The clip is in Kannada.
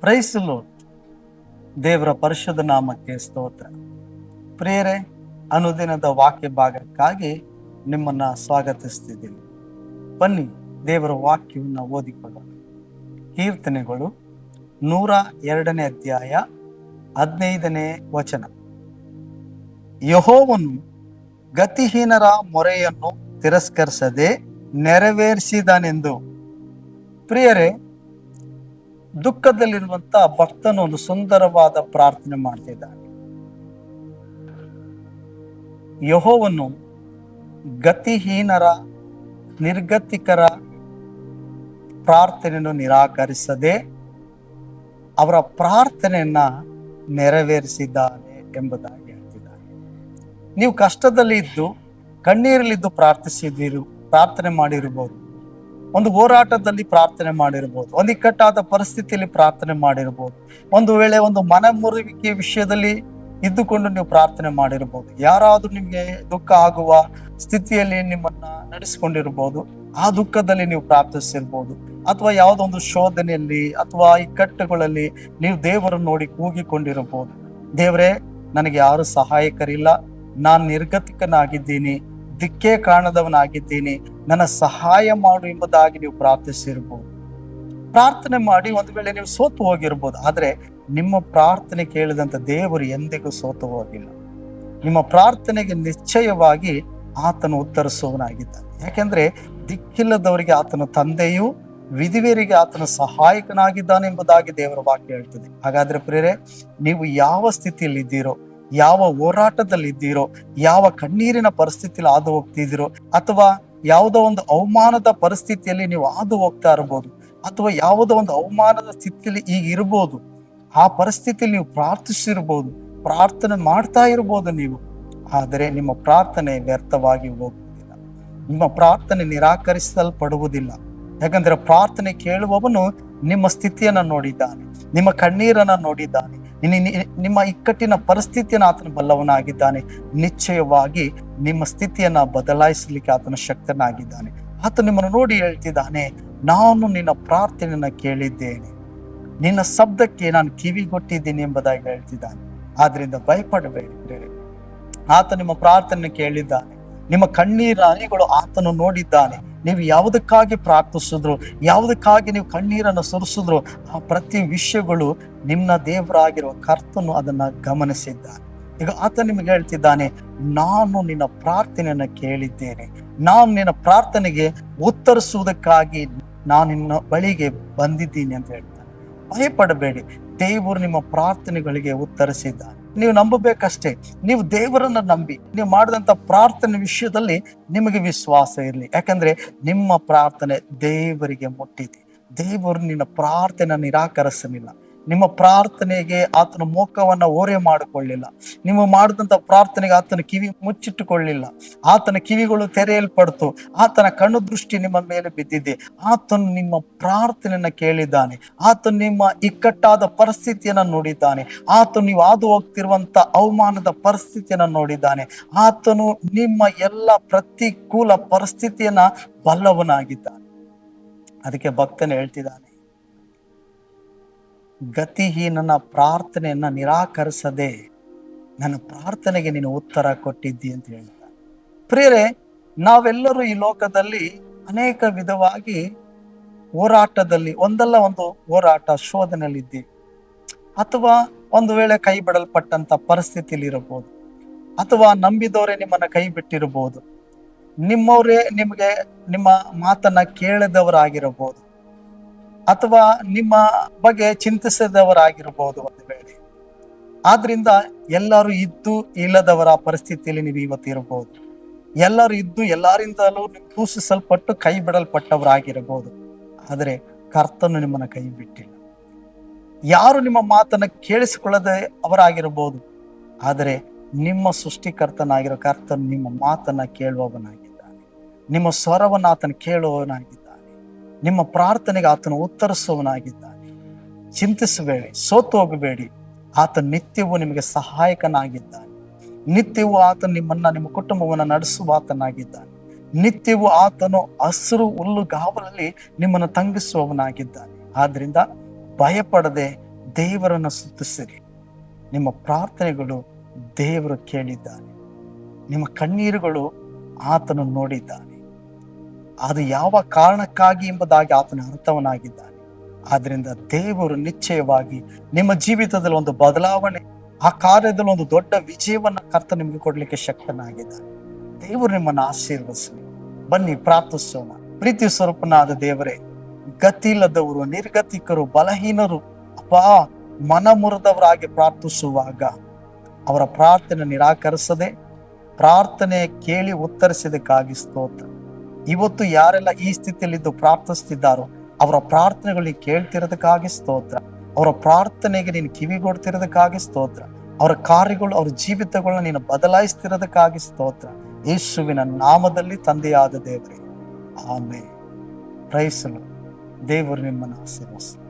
Price lord. ದೇವರ ಪರಿಶುದ್ಧ ನಾಮಕ್ಕೆ ಸ್ತೋತ್ರ. ಪ್ರಿಯರೇ, ಅನುದಿನದ ವಾಕ್ಯ ಭಾಗಕ್ಕಾಗಿ ನಿಮ್ಮನ್ನ ಸ್ವಾಗತಿಸ್ತಿದ್ದೀನಿ. ಬನ್ನಿ ದೇವರ ವಾಕ್ಯವನ್ನು ಓದಿಕೊಳ್ಳೋಣ. ಕೀರ್ತನೆಗಳು 102ನೇ ಅಧ್ಯಾಯ 15ನೇ ವಚನ. ಯೆಹೋವನು ಗತಿಹೀನರ ಮೊರೆಯನ್ನು ತಿರಸ್ಕರಿಸದೆ ನೆರವೇರಿಸಿದನೆಂದು. ಪ್ರಿಯರೇ, ದುಃಖದಲ್ಲಿರುವಂತ ಭಕ್ತನು ಒಂದು ಸುಂದರವಾದ ಪ್ರಾರ್ಥನೆ ಮಾಡ್ತಿದ್ದಾನೆ. ಯೆಹೋವನು ಗತಿಹೀನರ, ನಿರ್ಗತಿಕರ ಪ್ರಾರ್ಥನೆಯನ್ನು ನಿರಾಕರಿಸದೆ ಅವರ ಪ್ರಾರ್ಥನೆಯನ್ನ ನೆರವೇರಿಸಿದ್ದಾನೆ ಎಂಬುದಾಗಿ ಹೇಳ್ತಿದ್ದಾನೆ. ನೀವು ಕಷ್ಟದಲ್ಲಿ ಇದ್ದು ಕಣ್ಣೀರಲ್ಲಿದ್ದು ಪ್ರಾರ್ಥನೆ ಮಾಡಿರಬಹುದು. ಒಂದು ಹೋರಾಟದಲ್ಲಿ ಪ್ರಾರ್ಥನೆ ಮಾಡಿರ್ಬೋದು, ಒಂದು ಇಕ್ಕಟ್ಟಾದ ಪರಿಸ್ಥಿತಿಯಲ್ಲಿ ಪ್ರಾರ್ಥನೆ ಮಾಡಿರ್ಬೋದು, ಒಂದು ವೇಳೆ ಒಂದು ಮನಮುರುವಿಕೆ ವಿಷಯದಲ್ಲಿ ಇದ್ದುಕೊಂಡು ನೀವು ಪ್ರಾರ್ಥನೆ ಮಾಡಿರ್ಬೋದು. ಯಾರಾದ್ರೂ ನಿಮ್ಗೆ ದುಃಖ ಆಗುವ ಸ್ಥಿತಿಯಲ್ಲಿ ನಿಮ್ಮನ್ನ ನಡೆಸಿಕೊಂಡಿರ್ಬೋದು. ಆ ದುಃಖದಲ್ಲಿ ನೀವು ಪ್ರಾರ್ಥಿಸಿರ್ಬೋದು, ಅಥವಾ ಯಾವುದೋ ಒಂದು ಶೋಧನೆಯಲ್ಲಿ ಅಥವಾ ಇಕ್ಕಟ್ಟುಗಳಲ್ಲಿ ನೀವು ದೇವರನ್ನು ನೋಡಿ ಕೂಗಿಕೊಂಡಿರಬಹುದು. ದೇವರೇ, ನನಗೆ ಯಾರು ಸಹಾಯಕರಿಲ್ಲ, ನಾನು ನಿರ್ಗತಿಕನಾಗಿದ್ದೀನಿ, ದಿಕ್ಕೇ ಕಾಣದವನಾಗಿದ್ದೀನಿ, ನನ್ನ ಸಹಾಯ ಮಾಡು ಎಂಬುದಾಗಿ ನೀವು ಪ್ರಾರ್ಥಿಸಿರ್ಬೋದು. ಪ್ರಾರ್ಥನೆ ಮಾಡಿ ಒಂದು ವೇಳೆ ನೀವು ಸೋತು ಹೋಗಿರ್ಬೋದು. ಆದ್ರೆ ನಿಮ್ಮ ಪ್ರಾರ್ಥನೆ ಕೇಳಿದಂತ ದೇವರು ಎಂದಿಗೂ ಸೋತು ಹೋಗಿಲ್ಲ. ನಿಮ್ಮ ಪ್ರಾರ್ಥನೆಗೆ ನಿಶ್ಚಯವಾಗಿ ಆತನು ಉತ್ತರಿಸುವವನಾಗಿದ್ದಾನೆ. ಯಾಕೆಂದ್ರೆ ದಿಕ್ಕಿಲ್ಲದವರಿಗೆ ಆತನ ತಂದೆಯು, ವಿಧಿವೆಯರಿಗೆ ಆತನ ಸಹಾಯಕನಾಗಿದ್ದಾನೆ ಎಂಬುದಾಗಿ ದೇವರ ವಾಕ್ಯ ಹೇಳ್ತದೆ. ಹಾಗಾದ್ರೆ ಪ್ರಿಯರೇ, ನೀವು ಯಾವ ಸ್ಥಿತಿಯಲ್ಲಿ ಇದ್ದೀರೋ, ಯಾವ ಹೋರಾಟದಲ್ಲಿ ಇದ್ದೀರೋ, ಯಾವ ಕಣ್ಣೀರಿನ ಪರಿಸ್ಥಿತಿಯಲ್ಲಿ ಹಾದು ಹೋಗ್ತಿದ್ದೀರೋ, ಅಥವಾ ಯಾವುದೋ ಒಂದು ಅವಮಾನದ ಪರಿಸ್ಥಿತಿಯಲ್ಲಿ ನೀವು ಹಾದು ಹೋಗ್ತಾ ಇರಬಹುದು, ಅಥವಾ ಯಾವುದೋ ಒಂದು ಅವಮಾನದ ಸ್ಥಿತಿಯಲ್ಲಿ ಈಗ ಇರ್ಬೋದು. ಆ ಪರಿಸ್ಥಿತಿಯಲ್ಲಿ ನೀವು ಪ್ರಾರ್ಥಿಸಿರ್ಬೋದು, ಪ್ರಾರ್ಥನೆ ಮಾಡ್ತಾ ಇರ್ಬೋದು ನೀವು. ಆದರೆ ನಿಮ್ಮ ಪ್ರಾರ್ಥನೆ ವ್ಯರ್ಥವಾಗಿ ಹೋಗುವುದಿಲ್ಲ, ನಿಮ್ಮ ಪ್ರಾರ್ಥನೆ ನಿರಾಕರಿಸಲ್ಪಡುವುದಿಲ್ಲ. ಯಾಕಂದ್ರೆ ಪ್ರಾರ್ಥನೆ ಕೇಳುವವನು ನಿಮ್ಮ ಸ್ಥಿತಿಯನ್ನ ನೋಡಿದ್ದಾನೆ, ನಿಮ್ಮ ಕಣ್ಣೀರನ್ನ ನೋಡಿದ್ದಾನೆ, ನಿಮ್ಮ ಇಕ್ಕಟ್ಟಿನ ಪರಿಸ್ಥಿತಿಯನ್ನು ಆತನ ಬಲ್ಲವನಾಗಿದ್ದಾನೆ. ನಿಶ್ಚಯವಾಗಿ ನಿಮ್ಮ ಸ್ಥಿತಿಯನ್ನ ಬದಲಾಯಿಸಲಿಕ್ಕೆ ಆತನ ಶಕ್ತನಾಗಿದ್ದಾನೆ. ಆತ ನಿಮ್ಮನ್ನು ನೋಡಿ ಹೇಳ್ತಿದ್ದಾನೆ, ನಾನು ನಿನ್ನ ಪ್ರಾರ್ಥನೆಯನ್ನ ಕೇಳಿದ್ದೇನೆ, ನಿನ್ನ ಶಬ್ದಕ್ಕೆ ನಾನು ಕಿವಿಗೊಟ್ಟಿದ್ದೀನಿ ಎಂಬುದಾಗಿ ಹೇಳ್ತಿದ್ದಾನೆ. ಆದ್ರಿಂದ ಭಯಪಡಬೇಡಿ. ಆತ ನಿಮ್ಮ ಪ್ರಾರ್ಥನೆ ಕೇಳಿದ್ದಾನೆ, ನಿಮ್ಮ ಕಣ್ಣೀರ ಹನಿಗಳು ಆತನು ನೋಡಿದ್ದಾನೆ. ನೀವು ಯಾವುದಕ್ಕಾಗಿ ಪ್ರಾರ್ಥಿಸಿದ್ರು, ಯಾವುದಕ್ಕಾಗಿ ನೀವು ಕಣ್ಣೀರನ್ನು ಸುರಿಸಿದ್ರು, ಆ ಪ್ರತಿ ವಿಷಯಗಳು ನಿಮ್ಮ ದೇವರಾಗಿರುವ ಕರ್ತನು ಅದನ್ನ ಗಮನಿಸಿದ್ದಾನೆ. ಈಗ ಆತ ನಿಮಗೆ ಹೇಳ್ತಿದ್ದಾನೆ, ನಾನು ನಿನ್ನ ಪ್ರಾರ್ಥನೆಯನ್ನ ಕೇಳಿದ್ದೇನೆ, ನಾನು ನಿನ್ನ ಪ್ರಾರ್ಥನೆಗೆ ಉತ್ತರಿಸುವುದಕ್ಕಾಗಿ ನಾನು ನಿನ್ನ ಬಳಿಗೆ ಬಂದಿದ್ದೀನಿ ಅಂತ ಹೇಳ್ತಾನೆ. ಭಯಪಡಬೇಡಿ, ದೇವರು ನಿಮ್ಮ ಪ್ರಾರ್ಥನೆಗಳಿಗೆ ಉತ್ತರಿಸಿದ್ದಾನೆ. ನೀವು ನಂಬಬೇಕಷ್ಟೇ. ನೀವು ದೇವರನ್ನ ನಂಬಿ ನೀವು ಮಾಡಿದಂತ ಪ್ರಾರ್ಥನೆ ವಿಷಯದಲ್ಲಿ ನಿಮಗೆ ವಿಶ್ವಾಸ ಇರಲಿ. ಯಾಕಂದ್ರೆ ನಿಮ್ಮ ಪ್ರಾರ್ಥನೆ ದೇವರಿಗೆ ಮುಟ್ಟಿದೆ. ದೇವರು ನಿನ್ನ ಪ್ರಾರ್ಥನೆ ನಿರಾಕರಿಸಲಿಲ್ಲ. ನಿಮ್ಮ ಪ್ರಾರ್ಥನೆಗೆ ಆತನ ಮುಖವನ್ನ ಓರೆ ಮಾಡಿಕೊಳ್ಳಿಲ್ಲ. ನೀವು ಮಾಡಿದಂತ ಪ್ರಾರ್ಥನೆಗೆ ಆತನ ಕಿವಿ ಮುಚ್ಚಿಟ್ಟುಕೊಳ್ಳಿಲ್ಲ. ಆತನ ಕಿವಿಗಳು ತೆರೆಯಲ್ಪಡ್ತು, ಆತನ ಕಣ್ಣು ದೃಷ್ಟಿ ನಿಮ್ಮ ಮೇಲೆ ಬಿದ್ದಿದೆ. ಆತನು ನಿಮ್ಮ ಪ್ರಾರ್ಥನೆಯನ್ನ ಕೇಳಿದ್ದಾನೆ. ಆತನು ನಿಮ್ಮ ಇಕ್ಕಟ್ಟಾದ ಪರಿಸ್ಥಿತಿಯನ್ನ ನೋಡಿದ್ದಾನೆ. ಆತನು ನೀವು ಹಾದು ಹೋಗ್ತಿರುವಂತ ಅವಮಾನದ ಪರಿಸ್ಥಿತಿಯನ್ನ ನೋಡಿದ್ದಾನೆ. ಆತನು ನಿಮ್ಮ ಎಲ್ಲ ಪ್ರತಿಕೂಲ ಪರಿಸ್ಥಿತಿಯನ್ನ ಬಲ್ಲವನಾಗಿದ್ದಾನೆ. ಅದಕ್ಕೆ ಭಕ್ತನು ಹೇಳ್ತಿದ್ದಾನೆ, ಗತಿಹೀನನ ಪ್ರಾರ್ಥನೆಯನ್ನ ನಿರಾಕರಿಸದೆ ನನ್ನ ಪ್ರಾರ್ಥನೆಗೆ ನೀನು ಉತ್ತರ ಕೊಟ್ಟಿದ್ದಿ ಅಂತ ಹೇಳ್ತಾನೆ. ಪ್ರಿಯರೇ, ನಾವೆಲ್ಲರೂ ಈ ಲೋಕದಲ್ಲಿ ಅನೇಕ ವಿಧವಾಗಿ ಹೋರಾಟದಲ್ಲಿ, ಒಂದಲ್ಲ ಒಂದು ಹೋರಾಟ ಶೋಧನೆಯಲ್ಲಿ ಇದ್ದೀವಿ, ಅಥವಾ ಒಂದು ವೇಳೆ ಕೈ ಬಿಡಲ್ಪಟ್ಟಂತ ಪರಿಸ್ಥಿತಿಯಲ್ಲಿ ಇರಬಹುದು, ಅಥವಾ ನಂಬಿದವರೇ ನಿಮ್ಮನ್ನ ಕೈ ಬಿಟ್ಟಿರಬಹುದು, ನಿಮ್ಮವರೇ ನಿಮಗೆ ನಿಮ್ಮ ಮಾತನ್ನ ಕೇಳದವರಾಗಿರಬಹುದು, ಅಥವಾ ನಿಮ್ಮ ಬಗ್ಗೆ ಚಿಂತಿಸದವರಾಗಿರಬಹುದು ಒಂದು ವೇಳೆ. ಆದ್ರಿಂದ ಎಲ್ಲರೂ ಇದ್ದು ಇಲ್ಲದವರ ಪರಿಸ್ಥಿತಿಯಲ್ಲಿ ನೀವು ಇವತ್ತು ಇರಬಹುದು. ಎಲ್ಲರೂ ಇದ್ದು ಎಲ್ಲರಿಂದಲೂ ದೂಷಿಸಲ್ಪಟ್ಟು ಕೈ ಬಿಡಲ್ಪಟ್ಟವರಾಗಿರಬಹುದು. ಆದರೆ ಕರ್ತನು ನಿಮ್ಮನ್ನ ಕೈ ಬಿಟ್ಟಿಲ್ಲ. ಯಾರು ನಿಮ್ಮ ಮಾತನ್ನ ಕೇಳಿಸಿಕೊಳ್ಳದೆ ಅವರಾಗಿರಬಹುದು, ಆದರೆ ನಿಮ್ಮ ಸೃಷ್ಟಿಕರ್ತನಾಗಿರೋ ಕರ್ತನು ನಿಮ್ಮ ಮಾತನ್ನ ಕೇಳುವವನಾಗಿದ್ದಾನೆ. ನಿಮ್ಮ ಸ್ವರವನ್ನ ಆತನ ಕೇಳುವವನಾಗಿದ್ದಾನೆ. ನಿಮ್ಮ ಪ್ರಾರ್ಥನೆಗೆ ಆತನು ಉತ್ತರಿಸುವವನಾಗಿದ್ದಾನೆ. ಚಿಂತಿಸಬೇಡಿ, ಸೋತು ಹೋಗಬೇಡಿ. ಆತ ನಿತ್ಯವೂ ನಿಮಗೆ ಸಹಾಯಕನಾಗಿದ್ದಾನೆ. ನಿತ್ಯವೂ ಆತನು ನಿಮ್ಮ ಕುಟುಂಬವನ್ನು ನಡೆಸುವ ಆತನಾಗಿದ್ದಾನೆ. ನಿತ್ಯವೂ ಆತನು ಹಸಿರು ಹುಲ್ಲುಗಾವಲಲ್ಲಿ ನಿಮ್ಮನ್ನು ತಂಗಿಸುವವನಾಗಿದ್ದಾನೆ. ಆದ್ರಿಂದ ಭಯಪಡದೆ ದೇವರನ್ನು ಸ್ತುತಿಸಿರಿ. ನಿಮ್ಮ ಪ್ರಾರ್ಥನೆಗಳು ದೇವರು ಕೇಳಿದ್ದಾನೆ. ನಿಮ್ಮ ಕಣ್ಣೀರುಗಳು ಆತನು ನೋಡಿದ್ದಾನೆ. ಅದು ಯಾವ ಕಾರಣಕ್ಕಾಗಿ ಎಂಬುದಾಗಿ ಆತನ ಅರ್ಥವನಾಗಿದ್ದಾನೆ. ಆದ್ರಿಂದ ದೇವರು ನಿಶ್ಚಯವಾಗಿ ನಿಮ್ಮ ಜೀವಿತದಲ್ಲಿ ಒಂದು ಬದಲಾವಣೆ, ಆ ಕಾರ್ಯದಲ್ಲಿ ಒಂದು ದೊಡ್ಡ ವಿಜಯವನ್ನ ಕರ್ತ ನಿಮಗೆ ಕೊಡ್ಲಿಕ್ಕೆ ಶಕ್ತನಾಗಿದ್ದಾನೆ. ದೇವರು ನಿಮ್ಮನ್ನು ಆಶೀರ್ವದಿಸಲಿ. ಬನ್ನಿ ಪ್ರಾರ್ಥಿಸೋಣ. ಪ್ರೀತಿ ಸ್ವರೂಪನಾದ ದೇವರೇ, ಗತಿಯಿಲ್ಲದವರು, ನಿರ್ಗತಿಕರು, ಬಲಹೀನರು ಅಪ್ಪಾ ಮನ ಮುರಿದವರಾಗಿ ಪ್ರಾರ್ಥಿಸುವಾಗ ಅವರ ಪ್ರಾರ್ಥನೆ ನಿರಾಕರಿಸದೆ ಪ್ರಾರ್ಥನೆ ಕೇಳಿ ಉತ್ತರಿಸಿದಕ್ಕಾಗಿ ಸ್ತೋತ್ರ. ಇವತ್ತು ಯಾರೆಲ್ಲ ಈ ಸ್ಥಿತಿಯಲ್ಲಿದ್ದು ಪ್ರಾರ್ಥಿಸ್ತಿದ್ದಾರೋ ಅವರ ಪ್ರಾರ್ಥನೆಗಳಿಗೆ ಕೇಳ್ತಿರೋದಕ್ಕಾಗಿ ಸ್ತೋತ್ರ. ಅವರ ಪ್ರಾರ್ಥನೆಗೆ ನೀನು ಕಿವಿಗೊಡ್ತಿರೋದಕ್ಕಾಗಿ ಸ್ತೋತ್ರ. ಅವರ ಕಾರ್ಯಗಳು, ಅವರ ಜೀವಿತಗಳನ್ನ ನೀನು ಬದಲಾಯಿಸ್ತಿರೋದಕ್ಕಾಗಿ ಸ್ತೋತ್ರ. ಯೇಸುವಿನ ನಾಮದಲ್ಲಿ ತಂದೆಯಾದ ದೇವರೇ, ಆಮೆನ್. Price the lord. ದೇವರು ನಿಮ್ಮನ್ನು ಆಶೀರ್ವದಿಸಲಿ.